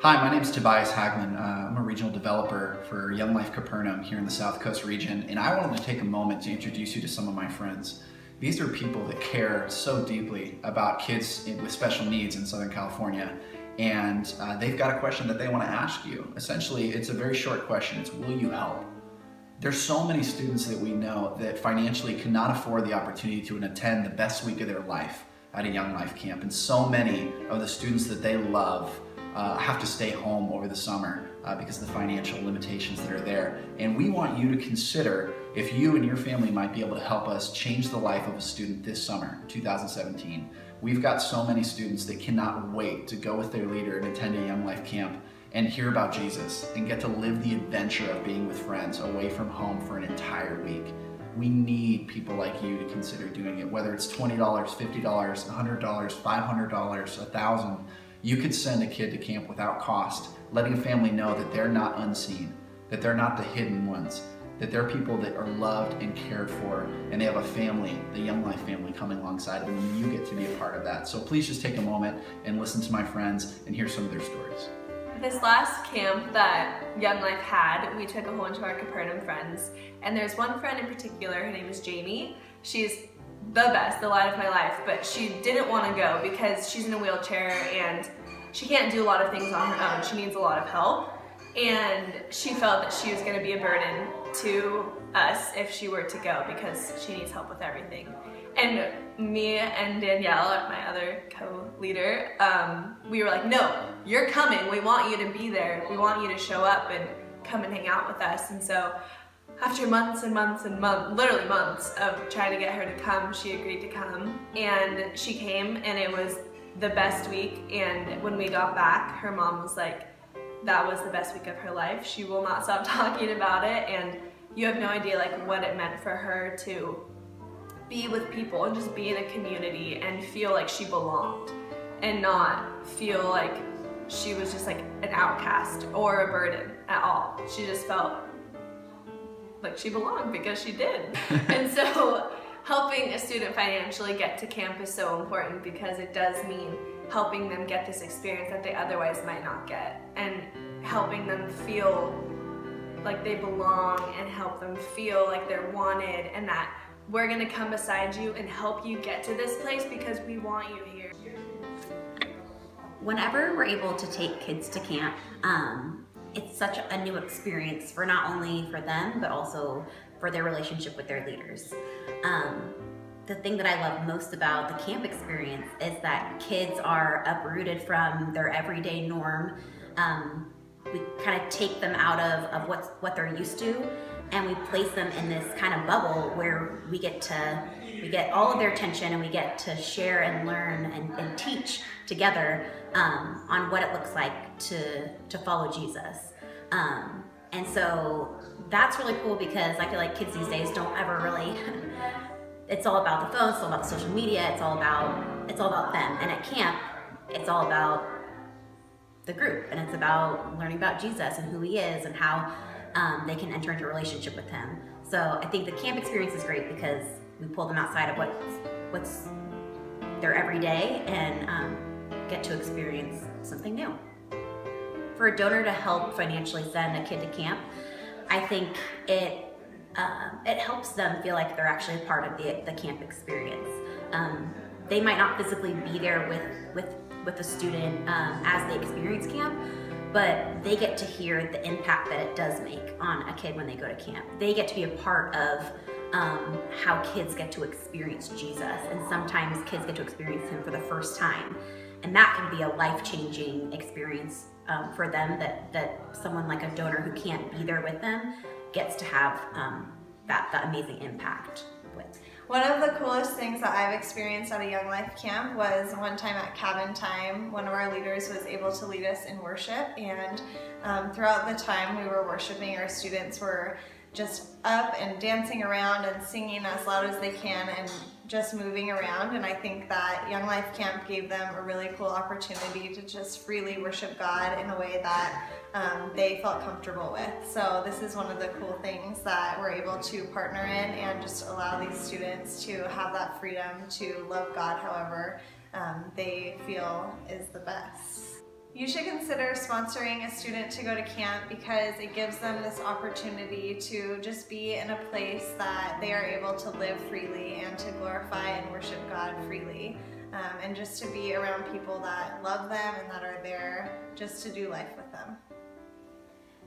Hi, my name is Tobias Hagman. I'm a regional developer for Young Life Capernaum here in the South Coast region, and I wanted to take a moment to introduce you to some of my friends. These are people that care so deeply about kids with special needs in Southern California, and they've got a question that they want to ask you. Essentially, it's a very short question. It's, will you help? There's so many students that we know that financially cannot afford the opportunity to attend the best week of their life at a Young Life camp, and so many of the students that they love have to stay home over the summer because of the financial limitations that are there. And we want you to consider if you and your family might be able to help us change the life of a student this summer, 2017. We've got so many students that cannot wait to go with their leader and attend a Young Life camp and hear about Jesus and get to live the adventure of being with friends away from home for an entire week. We need people like you to consider doing it, whether it's $20, $50, $100, $500, $1,000. You could send a kid to camp without cost, letting a family know that they're not unseen, that they're not the hidden ones, that they're people that are loved and cared for, and they have a family, the Young Life family, coming alongside them, and you get to be a part of that. So please just take a moment and listen to my friends and hear some of their stories. This last camp that Young Life had, we took a whole bunch of our Capernaum friends, and there's one friend in particular, her name is Jamie. She's the best, the light of my life, but she didn't want to go because she's in a wheelchair and she can't do a lot of things on her own. She needs a lot of help, and she felt that she was going to be a burden to us if she were to go because she needs help with everything. And me and Danielle, my other co-leader, we were like, no, you're coming. We want you to be there. We want you to show up and come and hang out with us. And so after months and months and months, literally months of trying to get her to come, she agreed to come. And she came, and it was the best week. And when we got back, her mom was like, that was the best week of her life. She will not stop talking about it. And you have no idea like what it meant for her to be with people and just be in a community and feel like she belonged and not feel like she was just like an outcast or a burden at all. She just felt like she belonged because she did. And so helping a student financially get to camp is so important because it does mean helping them get this experience that they otherwise might not get, and helping them feel like they belong and help them feel like they're wanted, and that we're gonna come beside you and help you get to this place because we want you here. Whenever we're able to take kids to camp, it's such a new experience for not only for them, but also for their relationship with their leaders. The thing that I love most about the camp experience is that kids are uprooted from their everyday norm. We kind of take them out of what they're used to, and we place them in this kind of bubble where we get all of their attention, and we get to share and learn and teach together on what it looks like to follow Jesus. And so that's really cool because I feel like kids these days don't ever really it's all about the phone, it's all about the social media, it's all about them. And at camp, it's all about the group, and it's about learning about Jesus and who he is and how they can enter into a relationship with him. So I think the camp experience is great because we pull them outside of what's their everyday and get to experience something new. For a donor to help financially send a kid to camp, I think it helps them feel like they're actually a part of the camp experience. They might not physically be there with the student as they experience camp, but they get to hear the impact that it does make on a kid when they go to camp. They get to be a part of how kids get to experience Jesus, and sometimes kids get to experience him for the first time, and that can be a life-changing experience for them that someone like a donor who can't be there with them gets to have that amazing impact with. One of the coolest things that I've experienced at a Young Life camp was one time at cabin time, one of our leaders was able to lead us in worship, and throughout the time we were worshiping, our students were just up and dancing around and singing as loud as they can and just moving around. And I think that Young Life Camp gave them a really cool opportunity to just freely worship God in a way that they felt comfortable with. So this is one of the cool things that we're able to partner in and just allow these students to have that freedom to love God however they feel is the best. You should consider sponsoring a student to go to camp because it gives them this opportunity to just be in a place that they are able to live freely and to glorify and worship God freely, and just to be around people that love them and that are there just to do life with them.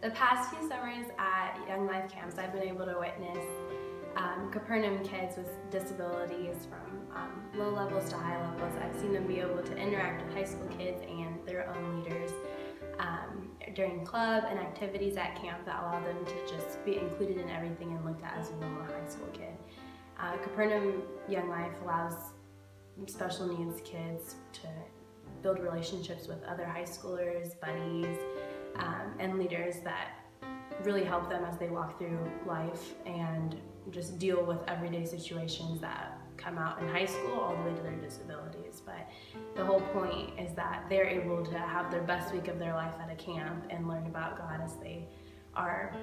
The past few summers at Young Life camps, I've been able to witness Capernaum kids with disabilities from low levels to high levels. I've seen them be able to interact with high school kids and their own leaders during club and activities at camp that allow them to just be included in everything and looked at as a normal high school kid. Capernaum Young Life allows special needs kids to build relationships with other high schoolers, buddies, and leaders that really help them as they walk through life and just deal with everyday situations that come out in high school all the way to their disabilities. But the whole point is that they're able to have their best week of their life at a camp and learn about God as they are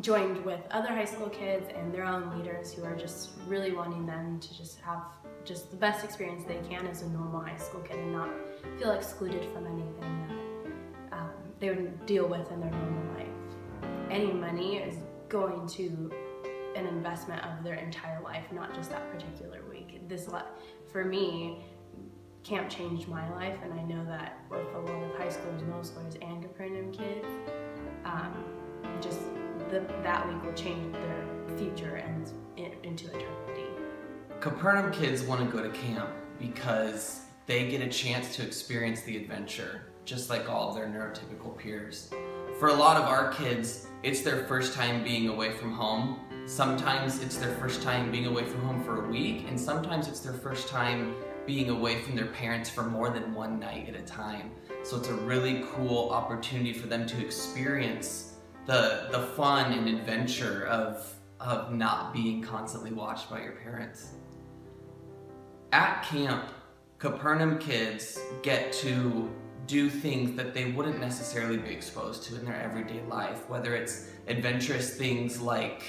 joined with other high school kids and their own leaders who are just really wanting them to just have just the best experience they can as a normal high school kid and not feel excluded from anything that they would deal with in their normal life. Any money is going to an investment of their entire life, not just that particular week. For me, camp changed my life, and I know that with a lot of high schoolers, middle schoolers, and Capernaum kids, that week will change their future and into eternity. Capernaum kids want to go to camp because they get a chance to experience the adventure, just like all of their neurotypical peers. For a lot of our kids, it's their first time being away from home. Sometimes it's their first time being away from home for a week, and sometimes it's their first time being away from their parents for more than one night at a time. So it's a really cool opportunity for them to experience the fun and adventure of not being constantly watched by your parents. At camp, Capernaum kids get to do things that they wouldn't necessarily be exposed to in their everyday life, whether it's adventurous things like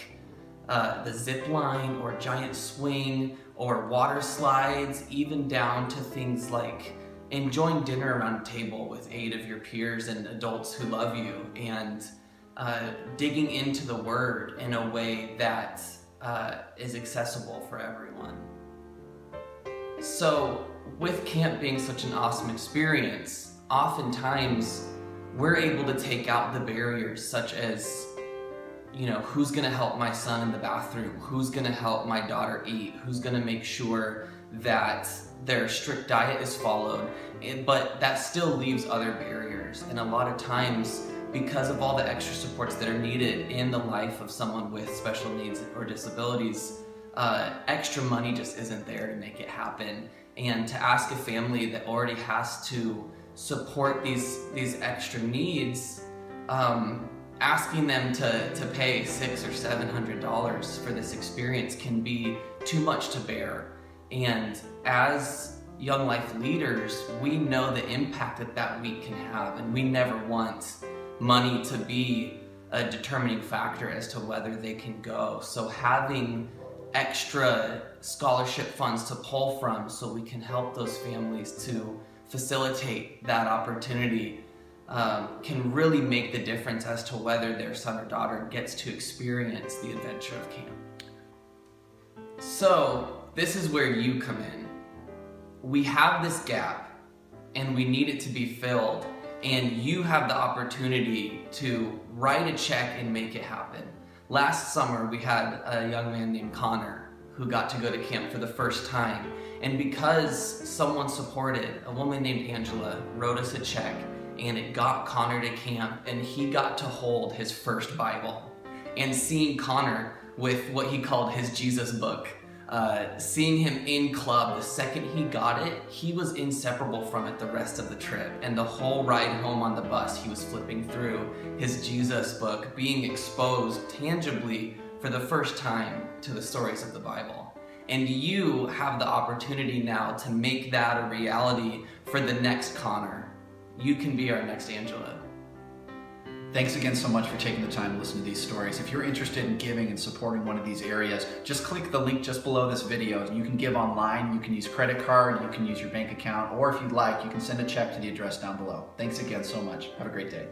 the zip line or giant swing or water slides, even down to things like enjoying dinner around a table with 8 of your peers and adults who love you, and digging into the Word in a way that is accessible for everyone. So with camp being such an awesome experience, oftentimes we're able to take out the barriers such as, who's gonna help my son in the bathroom? Who's gonna help my daughter eat? Who's gonna make sure that their strict diet is followed? But that still leaves other barriers. And a lot of times, because of all the extra supports that are needed in the life of someone with special needs or disabilities, extra money just isn't there to make it happen. And to ask a family that already has to support these extra needs, asking them to pay $600 or $700 for this experience can be too much to bear. And as Young Life leaders, we know the impact that week can have, and we never want money to be a determining factor as to whether they can go. So having extra scholarship funds to pull from so we can help those families to facilitate that opportunity can really make the difference as to whether their son or daughter gets to experience the adventure of camp. So this is where you come in. We have this gap and we need it to be filled, and you have the opportunity to write a check and make it happen. Last summer we had a young man named Connor who got to go to camp for the first time, and because someone supported, a woman named Angela wrote us a check, and it got Connor to camp, and he got to hold his first Bible. And seeing Connor with what he called his Jesus book, seeing him in club, the second he got it, he was inseparable from it the rest of the trip. And the whole ride home on the bus, he was flipping through his Jesus book, being exposed tangibly for the first time to the stories of the Bible. And you have the opportunity now to make that a reality for the next Connor. You can be our next Angela. Thanks again so much for taking the time to listen to these stories. If you're interested in giving and supporting one of these areas, just click the link just below this video. You can give online, you can use credit card, you can use your bank account, or if you'd like, you can send a check to the address down below. Thanks again so much. Have a great day.